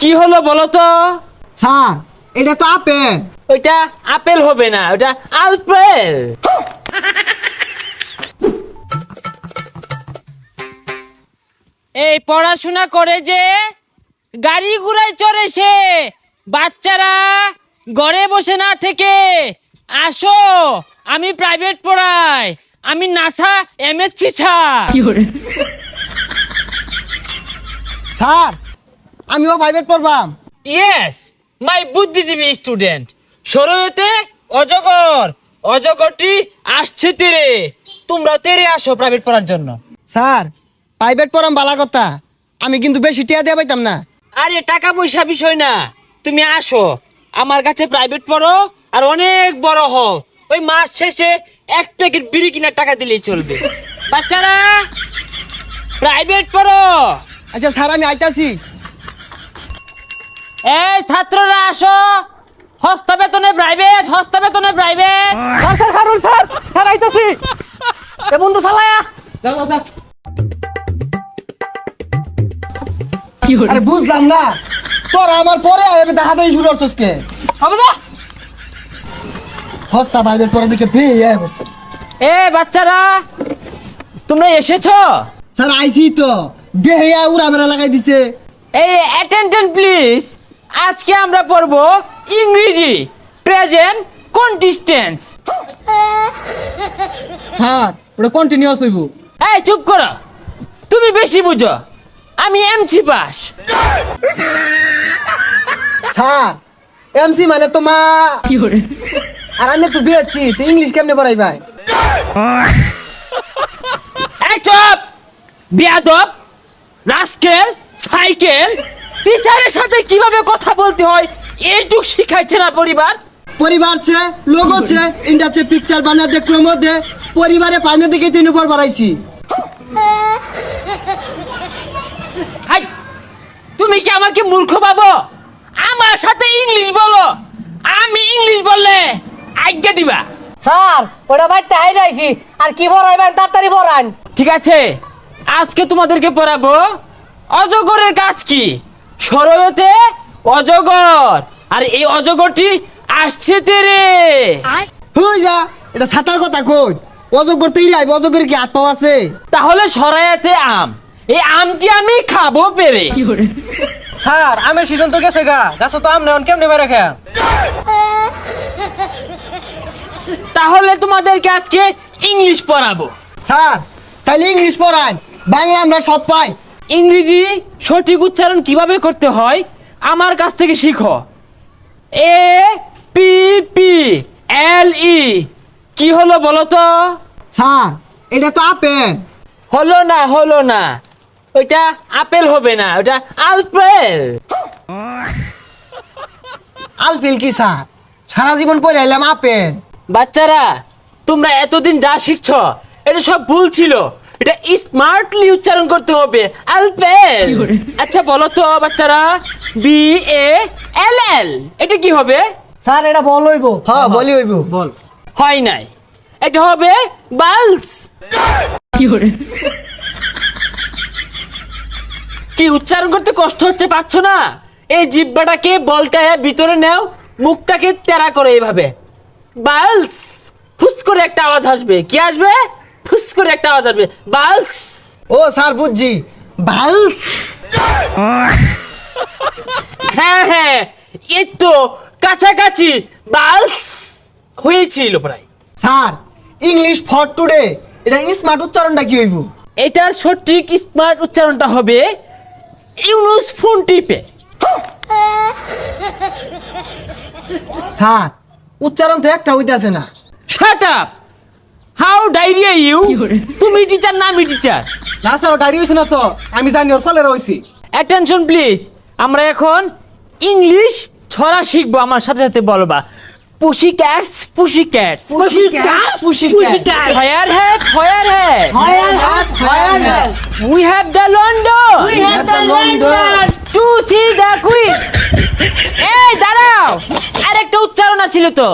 কি হলো বলো তো? স্যার এটা তো আপেল। ওইটা আপেল হবে না, ওটা আলপেল। এই পড়াশোনা করে যে গাড়ি ঘোড়ায় চড়ে সে, বাচ্চারা ঘরে বসে না থেকে আসো, আমি প্রাইভেট পড়াই, আমি নাসা এমএসসি স্যার। স্যার আমিও প্রাইভেট পড়বাম। ইয়েস, মাই বুদ্ধিজীবী স্টুডেন্ট। শরীয়তে অজগর, অজগরটি আসছে তেরে, তোমরা তেরে আসো প্রাইভেট পড়ার জন্য। স্যার প্রাইভেট পড়াম বালা কথা, আমি কিন্তু বেশি টিয়া দিয়ে পাইতাম না। আরে টাকা পয়সা বিষয় না, তুমি আসো আমার কাছে প্রাইভেট পড়ো আর অনেক বড় হও, ওই মাস শেষে এক প্যাকেট বিড়ি কিনার টাকা দিলেই চলবে। বাচ্চারা প্রাইভেট পড়ো। আচ্ছা স্যার আমি আইতাছি। এই ছাত্ররা আসো, হস্তা বেতনে প্রাইভেট, হস্তা বেতনে প্রাইভেট। স্যার খারুন স্যার, স্যার আইতাছি। এ বন্ধু চালায়া। যাও যাও। আরে বুঝলাম না, তোরা আমার পরে আমি দেখাতেই শুরু করছিস কে? হবে যা হস্তা প্রাইভেট পড়া দিকে ফ্রি বসে। এ বাচ্চারা তোমরা এসেছো? স্যার আইছি তো, বেহিয়া উড়া মেরা লাগাই দিছে। এই অ্যাটেনশন প্লিজ, আজকে আমরা পড়বো ইংরেজি প্রেজেন্ট কন্টিস্টেন্স। স্যার ওটা কন্টিনিউয়াস হইব। এই চুপ করো, তুমি বেশি বুঝো, আমি এমসি পাস। স্যার এমসি মানে তো মা। আর আমি তো বিয়েছি, তো ইংলিশ কেমনে পড়াই ভাই? এই চুপ বিয়াদব, রাস্কেল, সাইকেল, টিচারের সাথে কিভাবে কথা বলতে হয় এইটুক শিখাইছে না পরিবার? পরিবার ছে, লোক আছে, ইন্ডাছে পিকচার বানা দে, ক্রমো দে, পরিবারে পাইনে দিকে তিন উপর বাড়াইছি। হাই, তুমি কি আমাকে মূর্খ ভাবো? আমার সাথে ইংলিশ বলো, আমি ইংলিশ বললে আজ্ঞা দিবা? স্যার ওটা বাইতে হাইরাইছি, আর কি পড়াইবেন তাড়াতাড়ি পড়ান। ঠিক আছে, আজকে তোমাদেরকে পড়াবো অজগরের কাজ কি। শরয়তে অজগর, আর এই অজগরটি আসছে তেরে। হই যা, এটা ছাতার কথা কই? অজগর তৈরি আইব, অজগর কি হাত পাও আছে? তাহলে শরায়াতে আম, এই আমটি আমি খাবো পেরে। স্যার আমের সিজন তো গেছে গা, গাছ তো আম নেন কেমনে বেড়ে খেয়া। তাহলে তোমাদেরকে আজকে ইংলিশ পড়াবো। স্যার তাইলে ইংলিশ পড়ান, বাংলা আমরা সব পাই। ইংরেজি সঠিক উচ্চারণ কিভাবে করতে হয় আমার কাছ থেকে শিখো। এ পি পি এল ই, কি হলো বলো তো? স্যার এটা তো আপেল। হলো না, হলো না, ওইটা আপেল হবে না, ওটা আলপেল। আলফিল কি স্যার? সারা জীবন পড়ে আইলাম আপেল। বাচ্চারা তোমরা এতদিন যা শিখছো এটা সব ভুল ছিল, এটা স্মার্টলি উচ্চারণ করতে হবে, আলপেল। আচ্ছা বলো তো বাচ্চারা, বি এ এল এল এটা কি হবে? স্যার এটা বল হইব। হ্যাঁ বলি হইব। বল হয় নাই, এটা হবে বালস। কি উচ্চারণ করতে কষ্ট হচ্ছে, পাচ্ছ না? এই জিহ্বাটাকে বলটা ভিতরে নাও, মুখটাকে তেরা করে এইভাবে বালস। ফুস করে একটা আওয়াজ আসবে, কি আসবে? ফুস করে একটা আওয়াজ আসবে, বালস। ও স্যার বুঝছি, ভাল। হ্যাঁ হ্যাঁ, এই তো কাছাকাছি, বালস হয়েছিল প্রায়। স্যার ইংলিশ ফর টুডে, এটা স্মার্ট উচ্চারণটা কি হইব? এটার সঠিক স্মার্ট উচ্চারণটা হবে ইউনুস ফোন টিপে। স্যার উচ্চারণ তো একটা হইতাছে না। Shut up, how diarrhoea you? তুমি টিচার না আমি টিচার? না স্যার ডায়রি হইছে না তো, আমি জানি ওর কলেরা হইছি। অ্যাটেনশন প্লিজ, আমরা এখন ইংলিশ ছড়া শিখবো, আমার সাথে সাথে বলবা। Pussy cats, pussy cats, pussy cat. Fire hat, fire hat, fire hat, fire hat. We have the London, We have the London. To see the queen. এই দাঁড়াও, আরেকটা উচ্চারণ ছিল তো।